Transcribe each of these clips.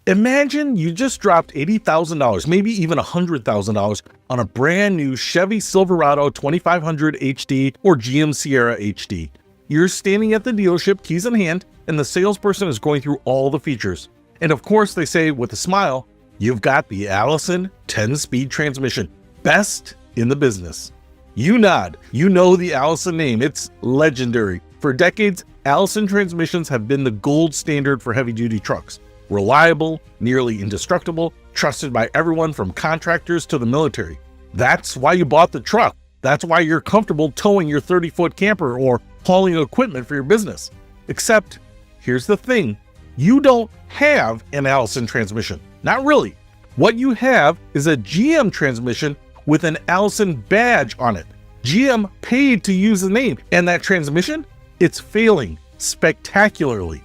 Imagine you just dropped $80,000, maybe even $100,000 on a brand new Chevy Silverado 2500 HD or GM Sierra HD. You're standing at the dealership, keys in hand, and the salesperson is going through all the features. And of course, they say with a smile, you've got the Allison 10-speed transmission, best in the business. You nod, you know the Allison name, it's legendary. For decades, Allison transmissions have been the gold standard for heavy-duty trucks. Reliable, nearly indestructible, trusted by everyone from contractors to the military. That's why you bought the truck. That's why you're comfortable towing your 30-foot camper or hauling equipment for your business. Except, here's the thing, you don't have an Allison transmission. Not really. What you have is a GM transmission with an Allison badge on it. GM paid to use the name, and that transmission, it's failing spectacularly.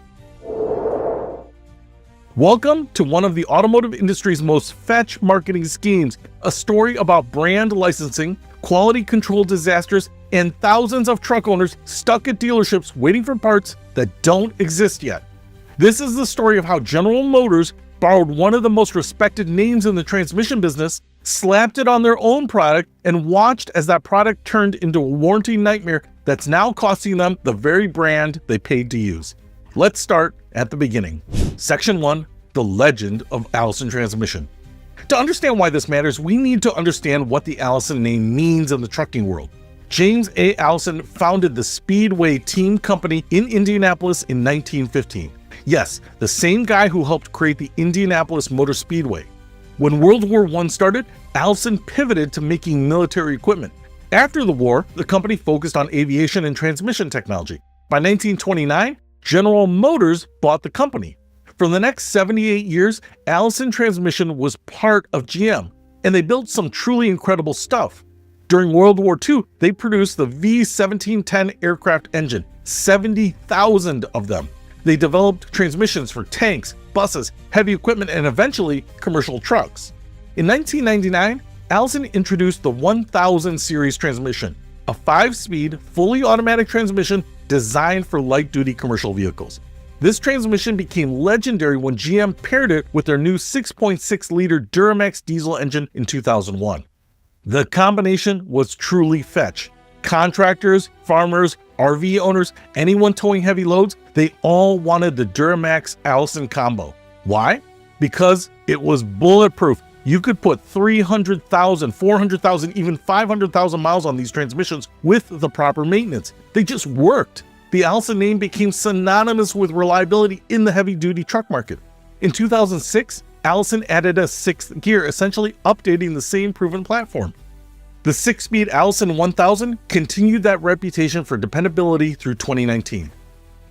Welcome to one of the automotive industry's most fetch marketing schemes, a story about brand licensing, quality control disasters, and thousands of truck owners stuck at dealerships waiting for parts that don't exist yet. This is the story of how General Motors borrowed one of the most respected names in the transmission business, slapped it on their own product, and watched as that product turned into a warranty nightmare that's now costing them the very brand they paid to use. Let's start at the beginning. Section 1, the legend of Allison transmission. To understand why this matters, we need to understand what the Allison name means in the trucking world. James A. Allison founded the Speedway Team Company in Indianapolis in 1915. Yes, the same guy who helped create the Indianapolis Motor Speedway. When World War I started, Allison pivoted to making military equipment. After the war, the company focused on aviation and transmission technology. By 1929, General Motors bought the company. For the next 78 years, Allison transmission was part of GM, and they built some truly incredible stuff. During World War II, they produced the V-1710 aircraft engine, 70,000 of them. They developed transmissions for tanks, buses, heavy equipment, and eventually commercial trucks. In 1999, Allison introduced the 1000 series transmission, a 5-speed, fully automatic transmission designed for light-duty commercial vehicles. This transmission became legendary when GM paired it with their new 6.6-liter Duramax diesel engine in 2001. The combination was truly fetch. Contractors, farmers, RV owners, anyone towing heavy loads, they all wanted the Duramax Allison combo. Why? Because it was bulletproof. You could put 300,000, 400,000, even 500,000 miles on these transmissions with the proper maintenance. They just worked. The Allison name became synonymous with reliability in the heavy-duty truck market. In 2006, Allison added a 6th gear, essentially updating the same proven platform. The 6-speed Allison 1000 continued that reputation for dependability through 2019.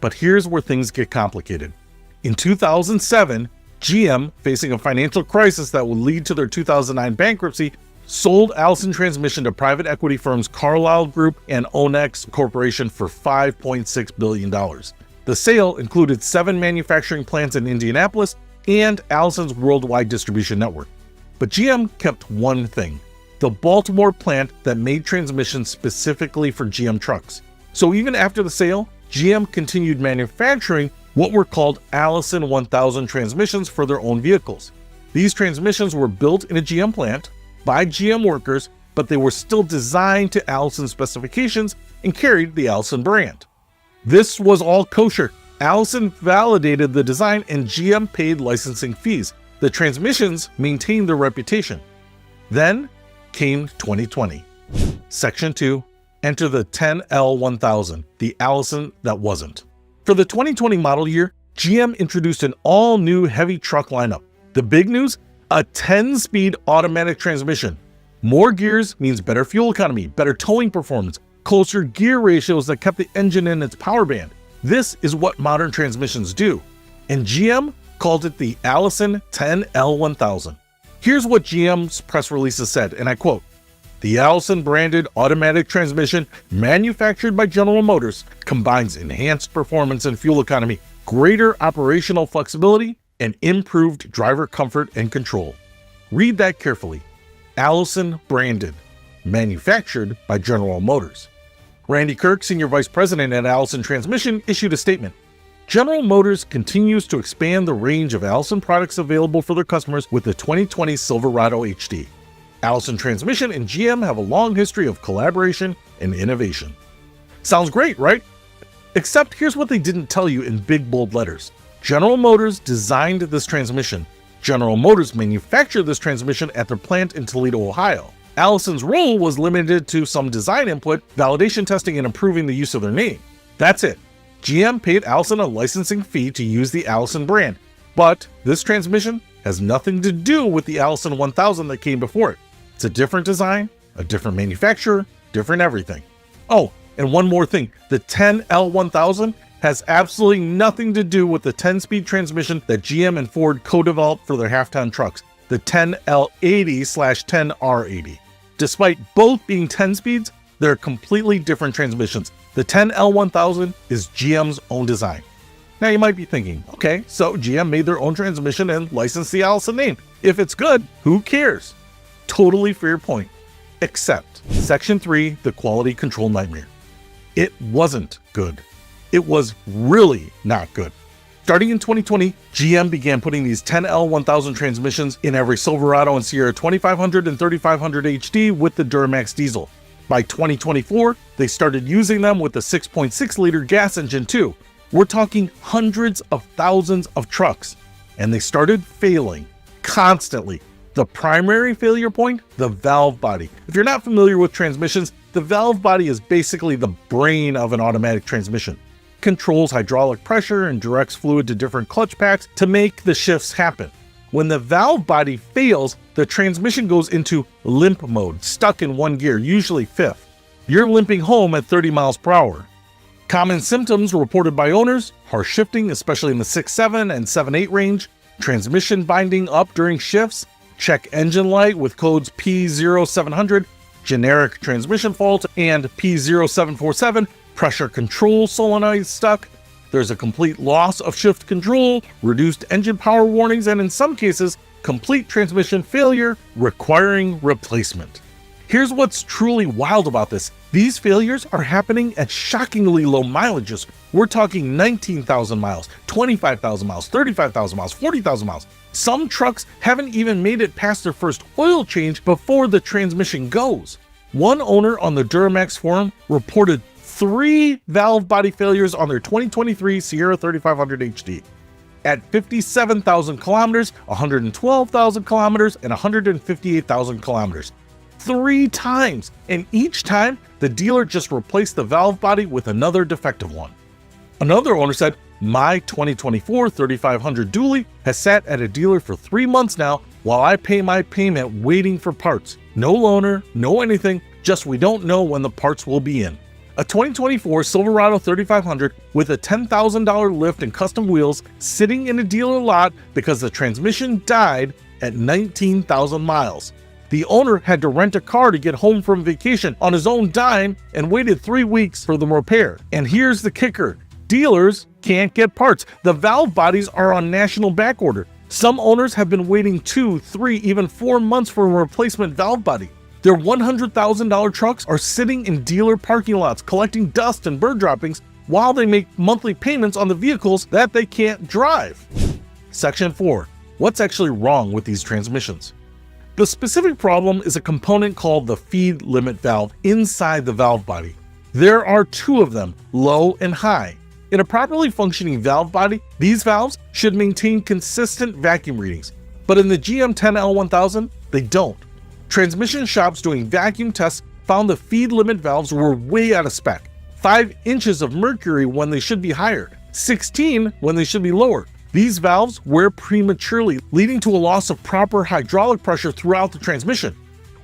But here's where things get complicated. In 2007, GM, facing a financial crisis that would lead to their 2009 bankruptcy, sold Allison transmission to private equity firms Carlyle Group and Onex Corporation for $5.6 billion. The sale included 7 manufacturing plants in Indianapolis and Allison's worldwide distribution network. But GM kept one thing, the Baltimore plant that made transmissions specifically for GM trucks. So even after the sale, GM continued manufacturing what were called Allison 1000 transmissions for their own vehicles. These transmissions were built in a GM plant by GM workers, but they were still designed to Allison specifications and carried the Allison brand. This was all kosher. Allison validated the design and GM paid licensing fees. The transmissions maintained their reputation. Then came 2020. Section 2, enter the 10L1000, the Allison that wasn't. For the 2020 model year, GM introduced an all-new heavy truck lineup. The big news? A 10-speed automatic transmission. More gears means better fuel economy, better towing performance, closer gear ratios that kept the engine in its power band. This is what modern transmissions do. And GM called it the Allison 10L1000. Here's what GM's press releases said, and I quote, "The Allison branded automatic transmission manufactured by General Motors combines enhanced performance and fuel economy, greater operational flexibility, and improved driver comfort and control." Read that carefully. Allison branded, manufactured by General Motors. Randy Kirk, Senior Vice President at Allison Transmission, issued a statement. General Motors continues to expand the range of Allison products available for their customers with the 2020 Silverado HD. Allison Transmission and GM have a long history of collaboration and innovation. Sounds great, right? Except here's what they didn't tell you in big bold letters. General Motors designed this transmission. General Motors manufactured this transmission at their plant in Toledo, Ohio. Allison's role was limited to some design input, validation testing, and improving the use of their name. That's it. GM paid Allison a licensing fee to use the Allison brand, but this transmission has nothing to do with the Allison 1000 that came before it. It's a different design, a different manufacturer, different everything. Oh, and one more thing, the 10L1000 has absolutely nothing to do with the 10-speed transmission that GM and Ford co-developed for their half-ton trucks, the 10L80/10R80. Despite both being 10 speeds, they're completely different transmissions. The 10L1000 is GM's own design. Now you might be thinking, okay, so GM made their own transmission and licensed the Allison name. If it's good, who cares? Totally fair point. Except Section 3, the quality control nightmare. It wasn't good. It was really not good. Starting in 2020, GM began putting these 10L1000 transmissions in every Silverado and Sierra 2500 and 3500 HD with the Duramax diesel. By 2024, they started using them with the 6.6-liter gas engine too. We're talking hundreds of thousands of trucks, and they started failing constantly. The primary failure point, the valve body. If you're not familiar with transmissions, the valve body is basically the brain of an automatic transmission. Controls hydraulic pressure and directs fluid to different clutch packs to make the shifts happen. When the valve body fails, the transmission goes into limp mode, stuck in one gear, usually fifth. You're limping home at 30 miles per hour. Common symptoms reported by owners: harsh shifting, especially in the 6.7 and 7.8 range, transmission binding up during shifts, check engine light with codes P0700, generic transmission fault, and P0747, pressure control solenoid stuck. There's a complete loss of shift control, reduced engine power warnings, and in some cases, complete transmission failure requiring replacement. Here's what's truly wild about this. These failures are happening at shockingly low mileages. We're talking 19,000 miles, 25,000 miles, 35,000 miles, 40,000 miles. Some trucks haven't even made it past their first oil change before the transmission goes. One owner on the Duramax forum reported 3 valve body failures on their 2023 Sierra 3500 HD. At 57,000 kilometers, 112,000 kilometers, and 158,000 kilometers. 3 times, and each time the dealer just replaced the valve body with another defective one. Another owner said, "My 2024 3500 dually has sat at a dealer for 3 months now while I pay my payment waiting for parts. No loaner, no anything, just we don't know when the parts will be in." A 2024 Silverado 3500 with a $10,000 lift and custom wheels sitting in a dealer lot because the transmission died at 19,000 miles. The owner had to rent a car to get home from vacation on his own dime and waited 3 weeks for the repair. And here's the kicker: dealers can't get parts. The valve bodies are on national backorder. Some owners have been waiting 2, 3, even 4 months for a replacement valve body. Their $100,000 trucks are sitting in dealer parking lots collecting dust and bird droppings while they make monthly payments on the vehicles that they can't drive. Section 4. What's actually wrong with these transmissions? The specific problem is a component called the feed limit valve inside the valve body. There are 2 of them, low and high. In a properly functioning valve body, these valves should maintain consistent vacuum readings, but in the GM 10L1000, they don't. Transmission shops doing vacuum tests found the feed limit valves were way out of spec. 5 inches of mercury when they should be higher, 16 when they should be lower. These valves wear prematurely, leading to a loss of proper hydraulic pressure throughout the transmission.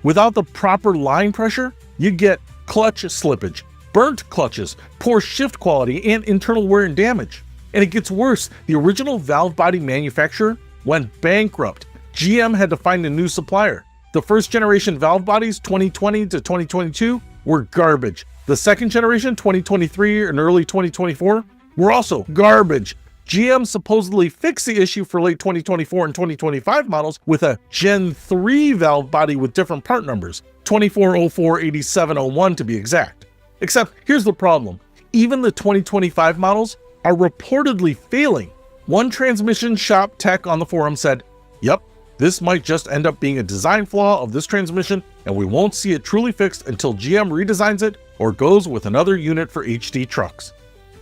Without the proper line pressure, you get clutch slippage, burnt clutches, poor shift quality, and internal wear and damage. And it gets worse. The original valve body manufacturer went bankrupt. GM had to find a new supplier. The first generation valve bodies, 2020 to 2022, were garbage. The second generation, 2023 and early 2024, were also garbage. GM supposedly fixed the issue for late 2024 and 2025 models with a Gen 3 valve body with different part numbers, 24048701 to be exact. Except here's the problem. Even the 2025 models are reportedly failing. One transmission shop tech on the forum said, "Yep, this might just end up being a design flaw of this transmission, and we won't see it truly fixed until GM redesigns it or goes with another unit for HD trucks."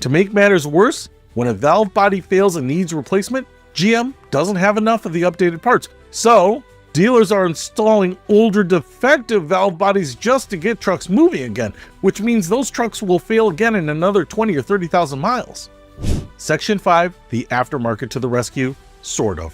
To make matters worse, when a valve body fails and needs replacement, GM doesn't have enough of the updated parts. So, dealers are installing older defective valve bodies just to get trucks moving again, which means those trucks will fail again in another 20 or 30,000 miles. Section 5, the aftermarket to the rescue, sort of.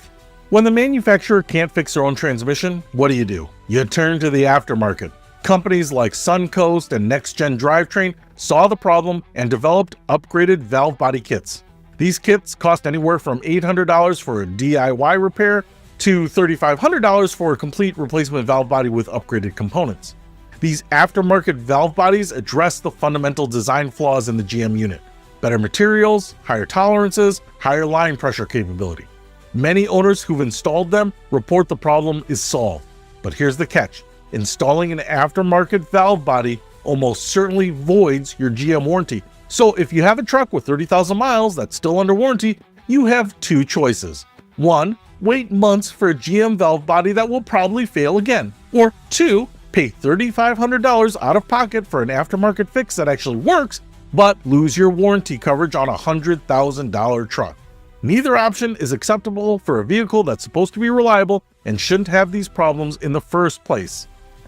When the manufacturer can't fix their own transmission, what do? You turn to the aftermarket. Companies like Suncoast and Next Gen Drivetrain saw the problem and developed upgraded valve body kits. These kits cost anywhere from $800 for a DIY repair to $3,500 for a complete replacement valve body with upgraded components. These aftermarket valve bodies address the fundamental design flaws in the GM unit. Better materials, higher tolerances, higher line pressure capability. Many owners who've installed them report the problem is solved. But here's the catch. Installing an aftermarket valve body almost certainly voids your GM warranty. So if you have a truck with 30,000 miles that's still under warranty, you have two choices. 1, wait months for a GM valve body that will probably fail again. Or 2, pay $3,500 out of pocket for an aftermarket fix that actually works, but lose your warranty coverage on a $100,000 truck. Neither option is acceptable for a vehicle that's supposed to be reliable and shouldn't have these problems in the first place.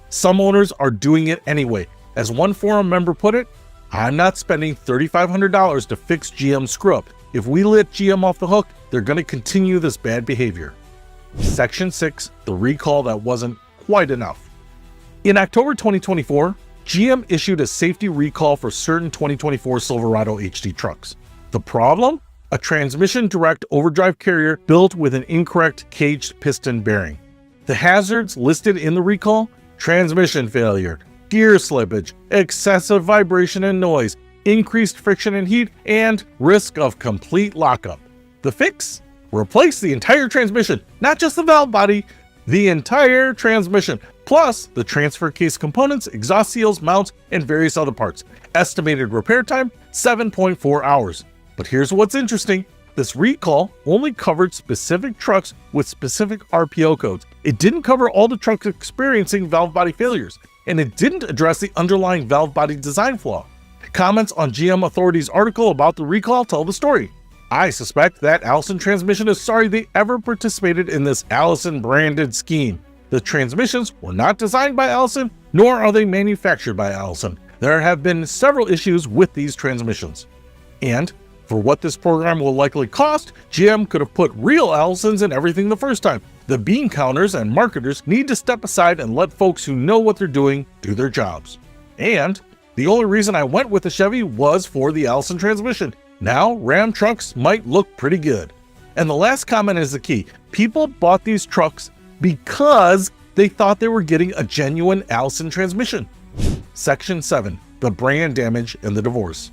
Some owners are doing it anyway. As one forum member put it, "I'm not spending $3,500 to fix GM's screw-up. If we let GM off the hook, they're going to continue this bad behavior." Section 6, the recall that wasn't quite enough. In October 2024, GM issued a safety recall for certain 2024 Silverado HD trucks. The problem? A transmission direct overdrive carrier built with an incorrect caged piston bearing. The hazards listed in the recall: transmission failure, gear slippage, excessive vibration and noise, increased friction and heat, and risk of complete lockup. The fix? Replace the entire transmission, not just the valve body, the entire transmission, plus the transfer case components, exhaust seals, mounts, and various other parts. Estimated repair time, 7.4 hours. But here's what's interesting. This recall only covered specific trucks with specific RPO codes. It didn't cover all the trucks experiencing valve body failures, and it didn't address the underlying valve body design flaw. Comments on GM Authority's article about the recall tell the story. I suspect that Allison Transmission is sorry they ever participated in this Allison branded scheme. The transmissions were not designed by Allison, nor are they manufactured by Allison. There have been several issues with these transmissions. And for what this program will likely cost, GM could have put real Allisons in everything the first time. The bean counters and marketers need to step aside and let folks who know what they're doing do their jobs. And the only reason I went with the Chevy was for the Allison transmission. Now, Ram trucks might look pretty good. And the last comment is the key. People bought these trucks because they thought they were getting a genuine Allison transmission. Section 7, the brand damage and the divorce.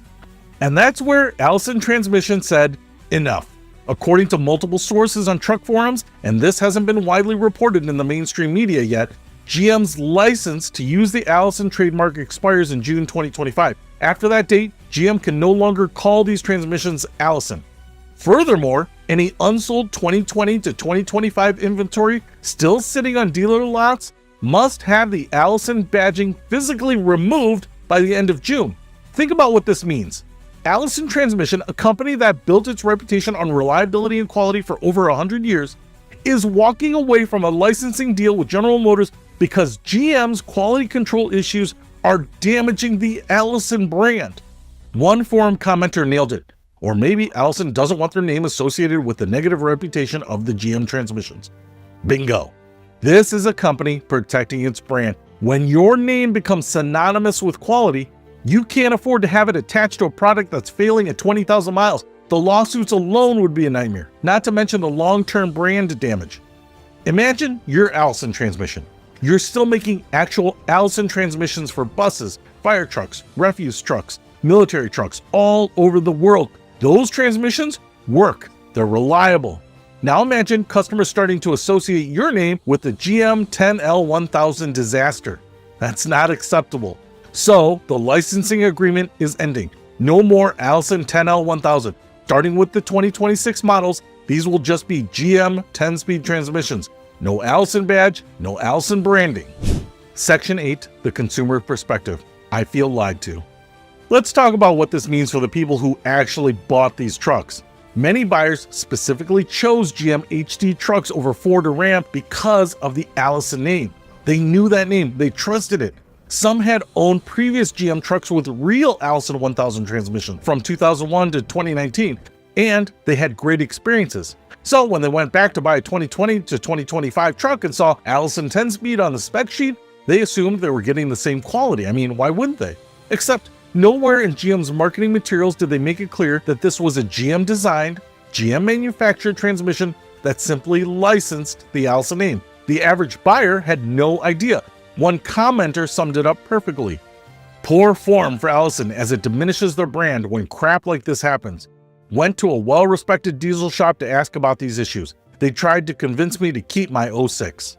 And that's where Allison Transmission said, enough. According to multiple sources on truck forums, and this hasn't been widely reported in the mainstream media yet, GM's license to use the Allison trademark expires in June 2025. After that date, GM can no longer call these transmissions Allison. Furthermore, any unsold 2020 to 2025 inventory still sitting on dealer lots must have the Allison badging physically removed by the end of June. Think about what this means. Allison Transmission, a company that built its reputation on reliability and quality for over 100 years, is walking away from a licensing deal with General Motors because GM's quality control issues are damaging the Allison brand. One forum commenter nailed it. Or maybe Allison doesn't want their name associated with the negative reputation of the GM transmissions. Bingo. This is a company protecting its brand. When your name becomes synonymous with quality, you can't afford to have it attached to a product that's failing at 20,000 miles. The lawsuits alone would be a nightmare, not to mention the long-term brand damage. Imagine your Allison transmission. You're still making actual Allison transmissions for buses, fire trucks, refuse trucks, military trucks all over the world. Those transmissions work. They're reliable. Now imagine customers starting to associate your name with the GM 10L1000 disaster. That's not acceptable. So the licensing agreement is ending. No more Allison 10L1000. Starting with the 2026 models, these will just be GM 10-speed transmissions. No Allison badge, no Allison branding. Section 8, the consumer perspective. I feel lied to. Let's talk about what this means for the people who actually bought these trucks. Many buyers specifically chose GM HD trucks over Ford or Ram because of the Allison name. They knew that name, they trusted it. Some had owned previous GM trucks with real Allison 1000 transmission from 2001 to 2019, and they had great experiences. So when they went back to buy a 2020 to 2025 truck and saw Allison 10-speed on the spec sheet, they assumed they were getting the same quality. I mean, why wouldn't they? Except nowhere in GM's marketing materials did they make it clear that this was a GM-designed, GM-manufactured transmission that simply licensed the Allison name. The average buyer had no idea. One commenter summed it up perfectly. Poor form for Allison as it diminishes their brand when crap like this happens. Went to a well-respected diesel shop to ask about these issues. They tried to convince me to keep my 06.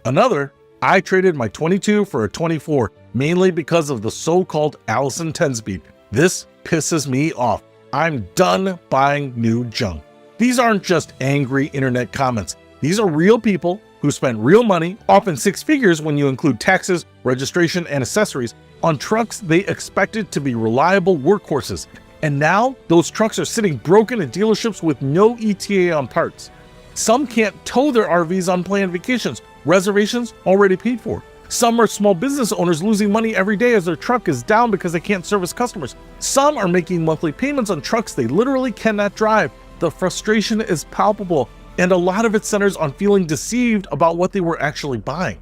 Another, I traded my 22 for a 24, mainly because of the so-called Allison 10-speed. This pisses me off. I'm done buying new junk. These aren't just angry internet comments. These are real people who spent real money, often six figures when you include taxes, registration, and accessories, on trucks they expected to be reliable workhorses. And now, those trucks are sitting broken in dealerships with no ETA on parts. Some can't tow their RVs on planned vacations, reservations already paid for. Some are small business owners losing money every day as their truck is down because they can't service customers. Some are making monthly payments on trucks they literally cannot drive. The frustration is palpable, and a lot of it centers on feeling deceived about what they were actually buying.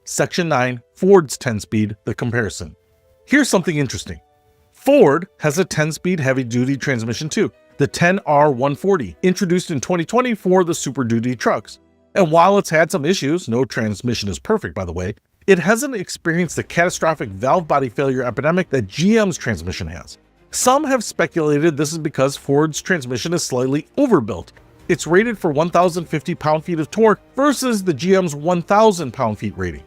Section 9, Ford's 10-speed, the comparison. Here's something interesting. Ford has a 10-speed heavy-duty transmission too, the 10R140, introduced in 2020 for the Super Duty trucks. And while it's had some issues, no transmission is perfect by the way, it hasn't experienced the catastrophic valve body failure epidemic that GM's transmission has. Some have speculated this is because Ford's transmission is slightly overbuilt. It's rated for 1,050 pound-feet of torque versus the GM's 1,000 pound-feet rating.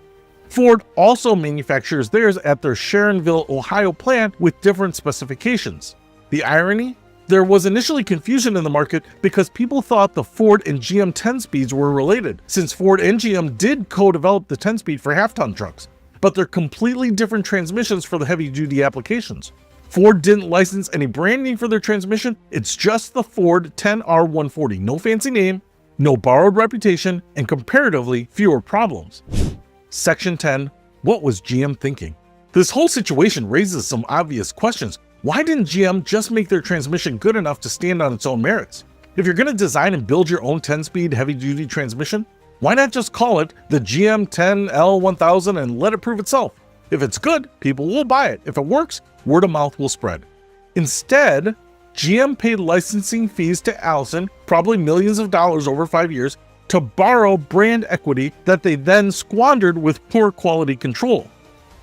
Ford also manufactures theirs at their Sharonville, Ohio plant with different specifications. The irony? There was initially confusion in the market because people thought the Ford and GM 10-speeds were related, since Ford and GM did co-develop the 10-speed for half-ton trucks, but they're completely different transmissions for the heavy-duty applications. Ford didn't license any branding for their transmission, it's just the Ford 10R140, no fancy name, no borrowed reputation, and comparatively fewer problems. Section 10, what was GM thinking? This whole situation raises some obvious questions. Why didn't GM just make their transmission good enough to stand on its own merits? If you're going to design and build your own 10-speed heavy-duty transmission, why not just call it the GM 10L1000 and let it prove itself? If it's good, people will buy it. If it works, word of mouth will spread. Instead, GM paid licensing fees to Allison, probably millions of dollars over 5 years, to borrow brand equity that they then squandered with poor quality control.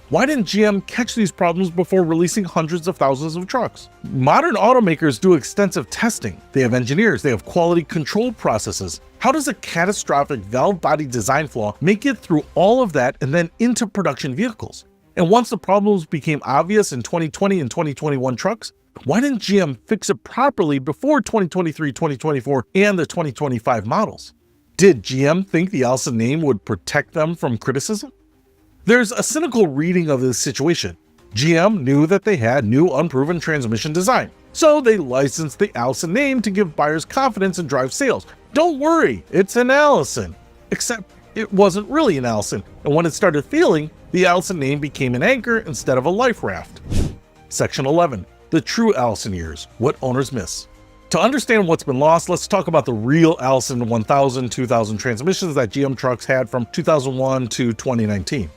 Why didn't GM catch these problems before releasing hundreds of thousands of trucks? Modern automakers do extensive testing. They have engineers, they have quality control processes. How does a catastrophic valve body design flaw make it through all of that and then into production vehicles? And once the problems became obvious in 2020 and 2021 trucks, why didn't GM fix it properly before 2023, 2024, and the 2025 models? Did GM think the Allison name would protect them from criticism? There's a cynical reading of this situation. GM knew that they had new unproven transmission design, so they licensed the Allison name to give buyers confidence and drive sales. Don't worry, it's an Allison. Except it wasn't really an Allison, and when it started failing, the Allison name became an anchor instead of a life raft. Section 11, the true Allison years, what owners miss. To understand what's been lost, let's talk about the real Allison 1000, 2000 transmissions that GM trucks had from 2001 to 2019.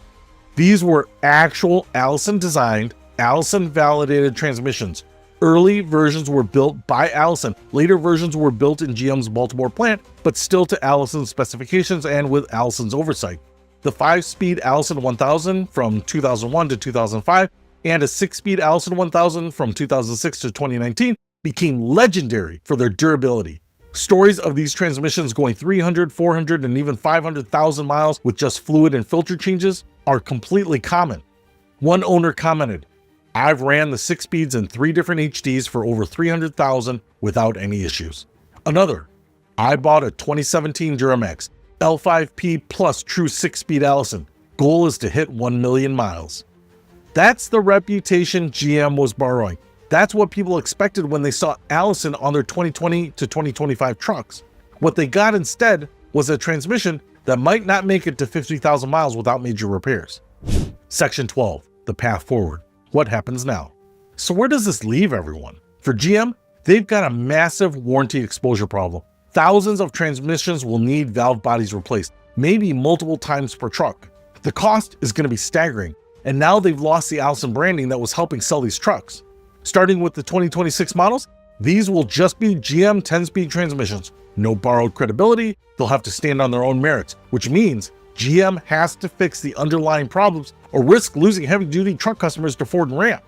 These were actual Allison-designed, Allison-validated transmissions. Early versions were built by Allison. Later versions were built in GM's Baltimore plant, but still to Allison's specifications and with Allison's oversight. The 5-speed Allison 1000 from 2001 to 2005 and a 6-speed Allison 1000 from 2006 to 2019 became legendary for their durability. Stories of these transmissions going 300, 400, and even 500,000 miles with just fluid and filter changes are completely common. One owner commented, I've ran the 6 speeds in 3 different HDs for over 300,000 without any issues. Another, I bought a 2017 Duramax L5P Plus True 6-speed Allison. Goal is to hit 1 million miles. That's the reputation GM was borrowing. That's what people expected when they saw Allison on their 2020 to 2025 trucks. What they got instead was a transmission that might not make it to 50,000 miles without major repairs. Section 12, the path forward. What happens now? So where does this leave everyone? For GM, they've got a massive warranty exposure problem. Thousands of transmissions will need valve bodies replaced, maybe multiple times per truck. The cost is going to be staggering, and now they've lost the Allison branding that was helping sell these trucks. Starting with the 2026 models, these will just be GM 10-speed transmissions. No borrowed credibility, they'll have to stand on their own merits, which means GM has to fix the underlying problems or risk losing heavy-duty truck customers to Ford and Ram.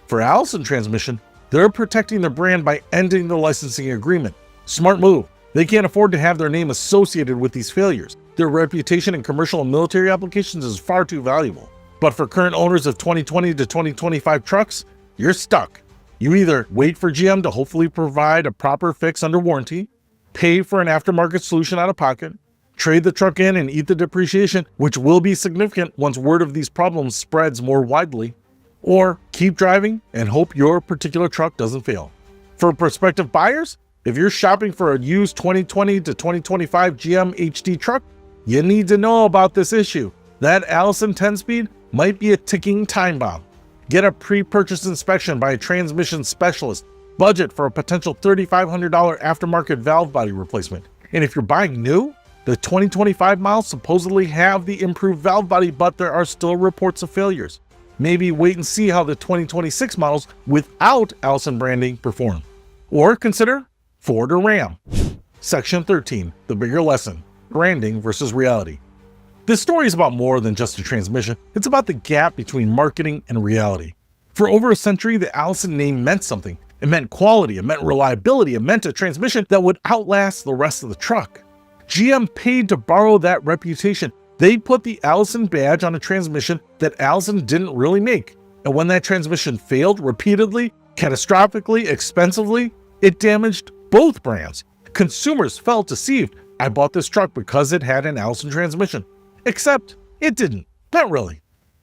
For Allison transmission, they're protecting their brand by ending the licensing agreement. Smart move. They can't afford to have their name associated with these failures. Their reputation in commercial and military applications is far too valuable. But for current owners of 2020 to 2025 trucks, you're stuck. You either wait for GM to hopefully provide a proper fix under warranty, pay for an aftermarket solution out of pocket, trade the truck in and eat the depreciation, which will be significant once word of these problems spreads more widely, or keep driving and hope your particular truck doesn't fail. For prospective buyers, if you're shopping for a used 2020 to 2025 GM HD truck, you need to know about this issue. That Allison 10-speed might be a ticking time bomb. Get a pre-purchase inspection by a transmission specialist. Budget for a potential $3,500 aftermarket valve body replacement. And if you're buying new, the 2025 models supposedly have the improved valve body, but there are still reports of failures. Maybe wait and see how the 2026 models without Allison branding perform. Or consider Ford or Ram. Section 13, the bigger lesson, branding versus reality. This story is about more than just a transmission. It's about the gap between marketing and reality. For over a century, the Allison name meant something. It meant quality, it meant reliability, it meant a transmission that would outlast the rest of the truck. GM paid to borrow that reputation. They put the Allison badge on a transmission that Allison didn't really make. And when that transmission failed repeatedly, catastrophically, expensively, it damaged both brands. Consumers felt deceived. I bought this truck because it had an Allison transmission. Except it didn't. Not really.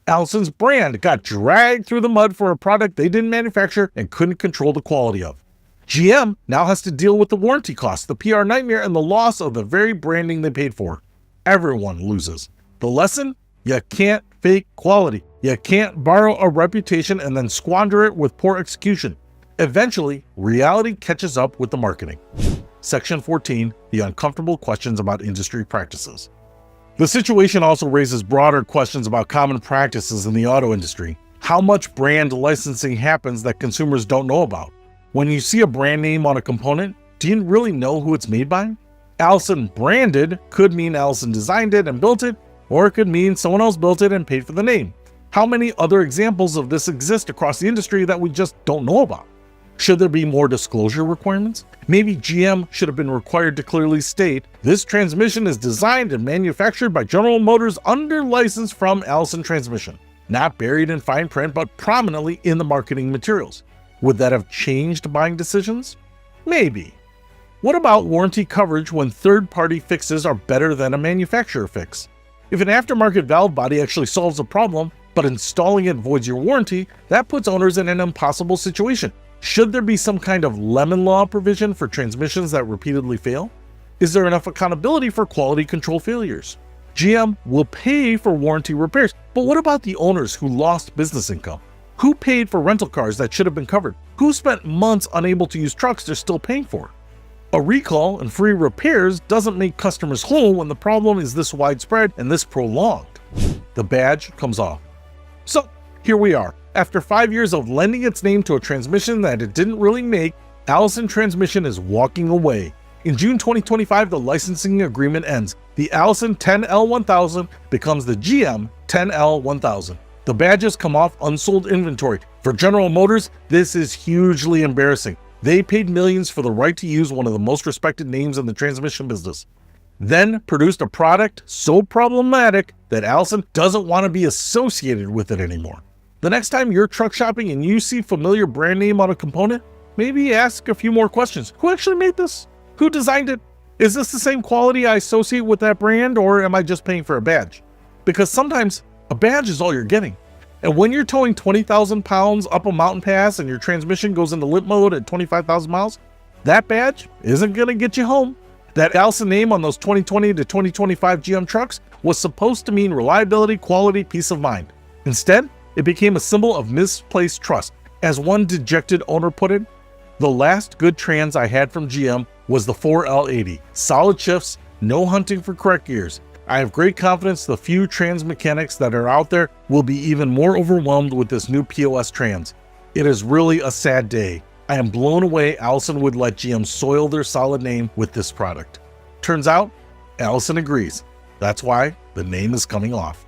Allison's brand got dragged through the mud for a product they didn't manufacture and couldn't control the quality of. GM now has to deal with the warranty costs, the PR nightmare, and the loss of the very branding they paid for. Everyone loses. The lesson? You can't fake quality. You can't borrow a reputation and then squander it with poor execution. Eventually, reality catches up with the marketing. Section 14, the uncomfortable questions about industry practices. The situation also raises broader questions about common practices in the auto industry. How much brand licensing happens that consumers don't know about? When you see a brand name on a component, do you really know who it's made by? Allison branded could mean Allison designed it and built it, or it could mean someone else built it and paid for the name. How many other examples of this exist across the industry that we just don't know about? Should there be more disclosure requirements? Maybe GM should have been required to clearly state, this transmission is designed and manufactured by General Motors under license from Allison Transmission. Not buried in fine print, but prominently in the marketing materials. Would that have changed buying decisions? Maybe. What about warranty coverage when third-party fixes are better than a manufacturer fix? If an aftermarket valve body actually solves a problem, but installing it voids your warranty, that puts owners in an impossible situation. Should there be some kind of lemon law provision for transmissions that repeatedly fail? Is there enough accountability for quality control failures? GM will pay for warranty repairs, but what about the owners who lost business income? Who paid for rental cars that should have been covered? Who spent months unable to use trucks they're still paying for? A recall and free repairs doesn't make customers whole when the problem is this widespread and this prolonged. The badge comes off. So here we are. After 5 years of lending its name to a transmission that it didn't really make, Allison Transmission is walking away. In June 2025, the licensing agreement ends. The Allison 10L1000 becomes the GM 10L1000. The badges come off unsold inventory. For General Motors, this is hugely embarrassing. They paid millions for the right to use one of the most respected names in the transmission business. Then produced a product so problematic that Allison doesn't want to be associated with it anymore. The next time you're truck shopping and you see familiar brand name on a component, maybe ask a few more questions. Who actually made this? Who designed it? Is this the same quality I associate with that brand, or am I just paying for a badge? Because sometimes a badge is all you're getting. And when you're towing 20,000 pounds up a mountain pass and your transmission goes into limp mode at 25,000 miles, that badge isn't going to get you home. That Allison name on those 2020 to 2025 GM trucks was supposed to mean reliability, quality, peace of mind. Instead, it became a symbol of misplaced trust. As one dejected owner put it, the last good trans I had from GM was the 4L80. Solid shifts, no hunting for correct gears. I have great confidence the few trans mechanics that are out there will be even more overwhelmed with this new POS trans. It is really a sad day. I am blown away Allison would let GM soil their solid name with this product. Turns out, Allison agrees. That's why the name is coming off.